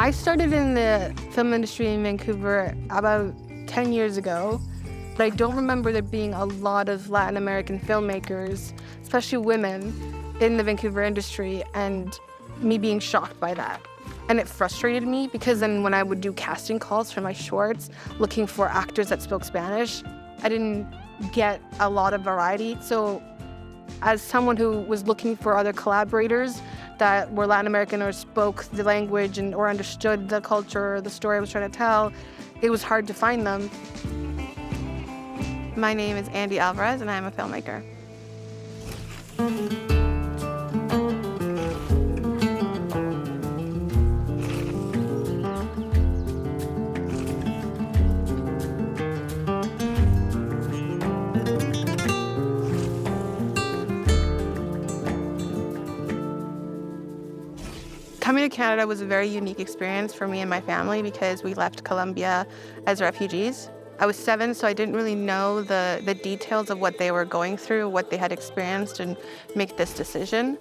I started in the film industry in Vancouver about 10 years ago, but I don't remember there being a lot of Latin American filmmakers, especially women, in the Vancouver industry, and me being shocked by that. And it frustrated me because then when I would do casting calls for my shorts, looking for actors that spoke Spanish, I didn't get a lot of variety. So as someone who was looking for other collaborators that were Latin American or spoke the language or understood the culture or the story I was trying to tell, it was hard to find them. My name is Andy Álvarez and I'm a filmmaker. Coming to Canada was a very unique experience for me and my family because we left Colombia as refugees. I was 7, so I didn't really know the details of what they were going through, what they had experienced, and make this decision.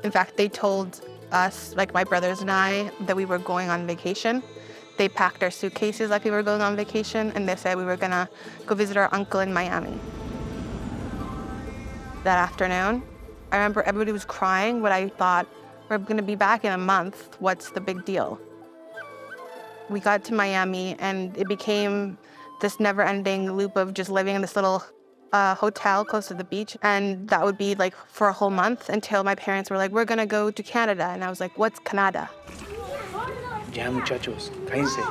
In fact, they told us, like my brothers and I, that we were going on vacation. They packed our suitcases like we were going on vacation, and they said we were gonna go visit our uncle in Miami. That afternoon, I remember everybody was crying, but I thought, we're gonna be back in a month. What's the big deal? We got to Miami and it became this never-ending loop of just living in this little hotel close to the beach. And that would be like for a whole month until my parents were like, we're gonna go to Canada. And I was like, what's Canada? Ya, muchachos, cállense.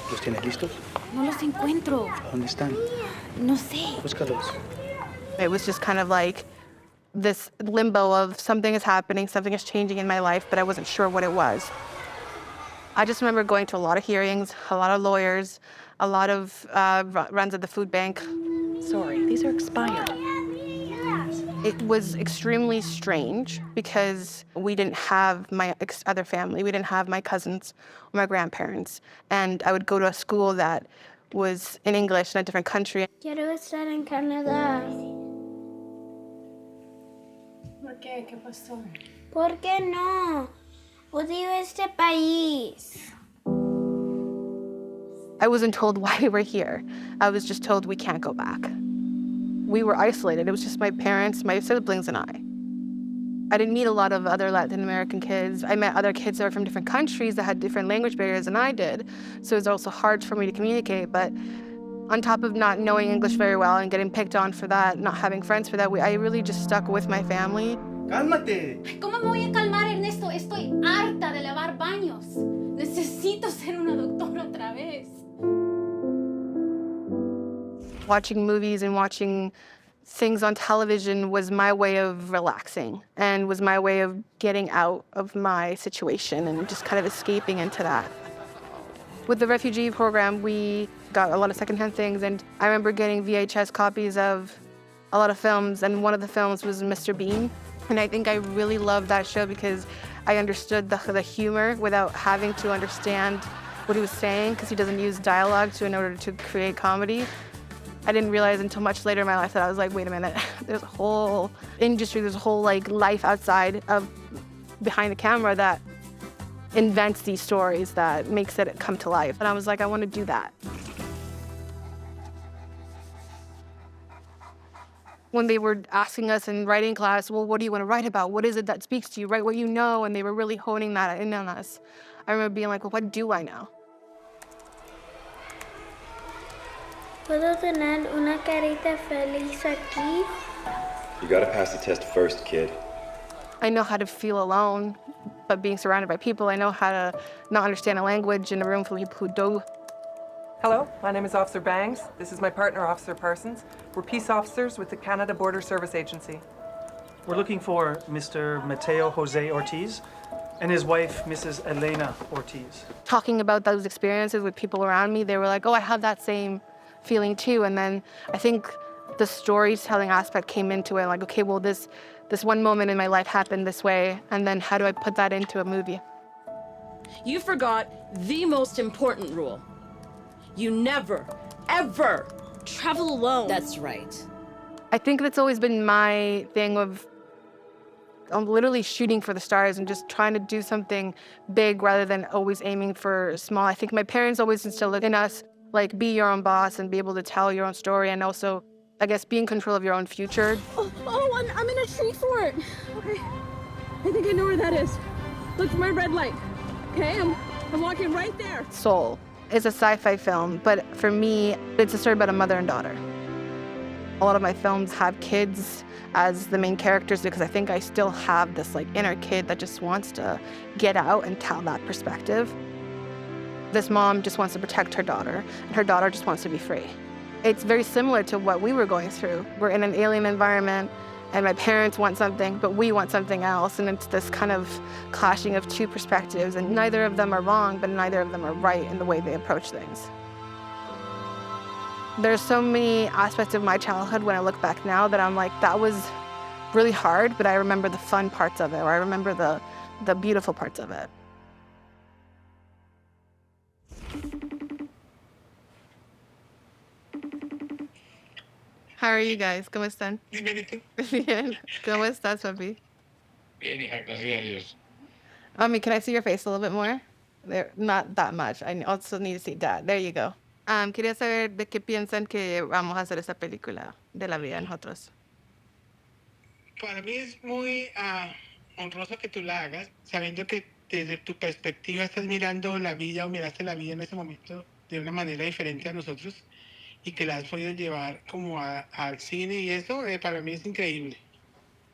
¿Los tienes listos? No los encuentro. ¿Dónde están? No sé. Búscalos. It was just kind of like this limbo of something is happening, something is changing in my life, but I wasn't sure what it was. I just remember going to a lot of hearings, a lot of lawyers, a lot of runs at the food bank. Sorry, these are expired. It was extremely strange because we didn't have my other family. We didn't have my cousins or my grandparents. And I would go to a school that was in English in a different country. Quiero estar en Canadá. ¿Por qué? ¿Qué pasó? ¿Por qué no? Odio este país. I wasn't told why we were here. I was just told we can't go back. We were isolated. It was just my parents, my siblings, and I didn't meet a lot of other Latin American kids. I met other kids that were from different countries that had different language barriers than I did. So it was also hard for me to communicate. But on top of not knowing English very well and getting picked on for that, not having friends for that, I really just stuck with my family. ¡Cálmate! ¿Cómo me voy a calmar, Ernesto? Estoy harta de lavar baños. Necesito ser una doctora otra vez. Watching movies and watching things on television was my way of relaxing and was my way of getting out of my situation and just kind of escaping into that. With the refugee program, we got a lot of secondhand things, and I remember getting VHS copies of a lot of films, and one of the films was Mr. Bean. And I think I really loved that show because I understood the humor without having to understand what he was saying, because he doesn't use dialogue in order to create comedy. I didn't realize until much later in my life that I was like, wait a minute, there's a whole industry, there's a whole like life outside of behind the camera that invents these stories, that makes it come to life. And I was like, I want to do that. When they were asking us in writing class, well, what do you want to write about? What is it that speaks to you? Write what you know. And they were really honing that in on us. I remember being like, well, what do I know? ¿Puedo tener una carita feliz aquí? You gotta pass the test first, kid. I know how to feel alone, but being surrounded by people, I know how to not understand a language in a room full of people who do. Hello, my name is Officer Bangs. This is my partner, Officer Parsons. We're peace officers with the Canada Border Service Agency. We're looking for Mr. Mateo Jose Ortiz and his wife, Mrs. Elena Ortiz. Talking about those experiences with people around me, they were like, oh, I have that same feeling too. And then I think the storytelling aspect came into it, like, okay, well, this one moment in my life happened this way, and then how do I put that into a movie? You forgot the most important rule. You never, ever travel alone. That's right. I think that's always been my thing of I'm literally shooting for the stars and just trying to do something big rather than always aiming for small. I think my parents always instilled in us, like, be your own boss and be able to tell your own story, and also, I guess, be in control of your own future. I'm in a tree fort. Okay, I think I know where that is. Look for my red light. Okay, I'm walking right there. Soul is a sci-fi film, but for me, it's a story about a mother and daughter. A lot of my films have kids as the main characters because I think I still have this like inner kid that just wants to get out and tell that perspective. This mom just wants to protect her daughter, and her daughter just wants to be free. It's very similar to what we were going through. We're in an alien environment, and my parents want something, but we want something else, and it's this kind of clashing of two perspectives, and neither of them are wrong, but neither of them are right in the way they approach things. There's so many aspects of my childhood when I look back now that I'm like, that was really hard, but I remember the fun parts of it, or I remember the beautiful parts of it. How are you guys? ¿Cómo están? Bien. ¿Cómo estás, papi? Bien, hija, gracias a Dios. Can I see your face a little bit more? There, not that much. I also need to see that. There you go. Quería saber de qué piensan que vamos a hacer esta película de la vida de nosotros. Para mí es muy honroso que tú la hagas, sabiendo que desde tu perspectiva estás mirando la vida o miraste la vida en ese momento de una manera diferente a nosotros y que la has podido llevar como al cine y eso para mí es increíble.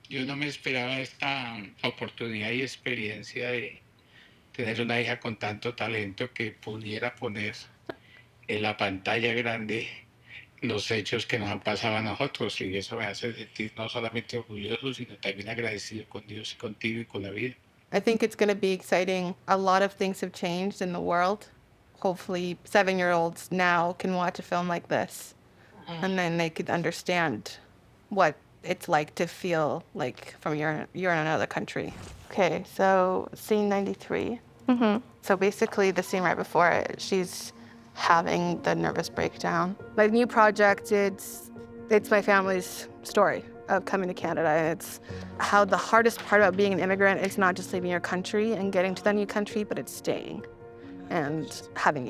Yo no me esperaba esta oportunidad y experiencia de tener una hija con tanto talento que pudiera poner en la pantalla grande los hechos que nos han pasado a nosotros, y eso me hace sentir no solamente orgulloso, sino también agradecido con Dios y contigo y con la vida. I think it's going to be exciting. A lot of things have changed in the world. Hopefully 7-year-olds now can watch a film like this, and then they could understand what it's like to feel like you're in another country. Okay, so scene 93. So basically the scene right before it, she's having the nervous breakdown. My new project, it's my family's story of coming to Canada. It's how the hardest part about being an immigrant is not just leaving your country and getting to the new country, but it's staying and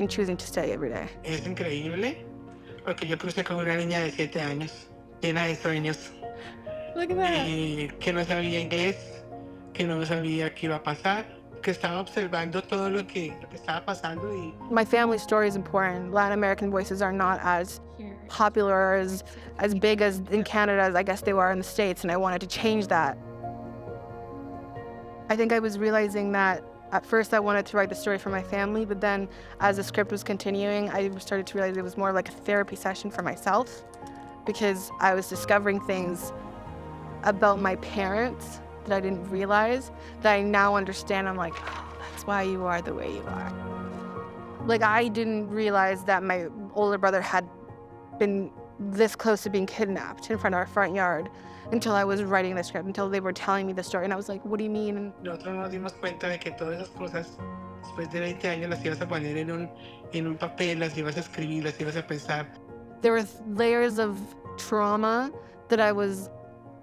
choosing to stay every day. Es increíble, porque yo crucé con una niña de 7 años, llena de sueños. Look at that. Que no sabía inglés, que no sabía qué iba a pasar, que estaba observando todo lo que estaba pasando. My family's story is important. Latin American voices are not as popular, as big as in Canada as I guess they were in the States, and I wanted to change that. I think I was realizing that at first I wanted to write the story for my family, but then as the script was continuing, I started to realize it was more like a therapy session for myself, because I was discovering things about my parents that I didn't realize, that I now understand. I'm like, oh, that's why you are the way you are. Like, I didn't realize that my older brother had been this close to being kidnapped in front of our front yard until I was writing the script, until they were telling me the story, and I was like, what do you mean? Nosotros nos dimos cuenta de que todas esas cosas, después de 20 años, las ibas a poner en un papel, las ibas a escribir, las ibas a pensar. There were layers of trauma that I was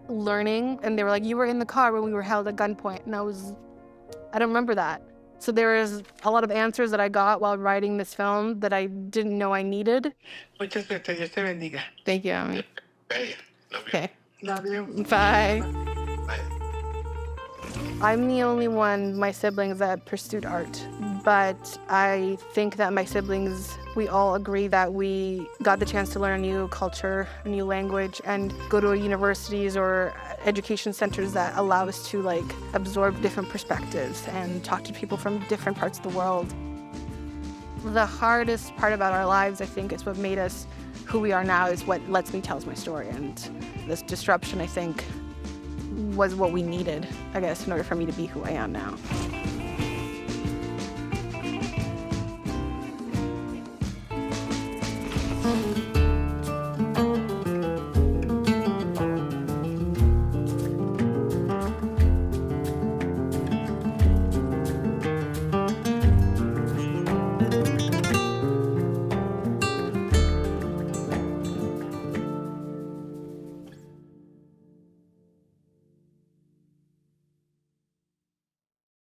learning, and they were like, you were in the car when we were held at gunpoint, and I don't remember that. So there was a lot of answers that I got while writing this film that I didn't know I needed. Mucha suerte, Dios te bendiga. Thank you, Ami. Okay. Love you. Bye. Bye. I'm the only one, my siblings, that pursued art. But I think that my siblings, we all agree that we got the chance to learn a new culture, a new language, and go to universities or education centers that allow us to absorb different perspectives and talk to people from different parts of the world. The hardest part about our lives, I think, is what made us who we are now, is what lets me tell my story. And this disruption, I think, was what we needed, I guess, in order for me to be who I am now.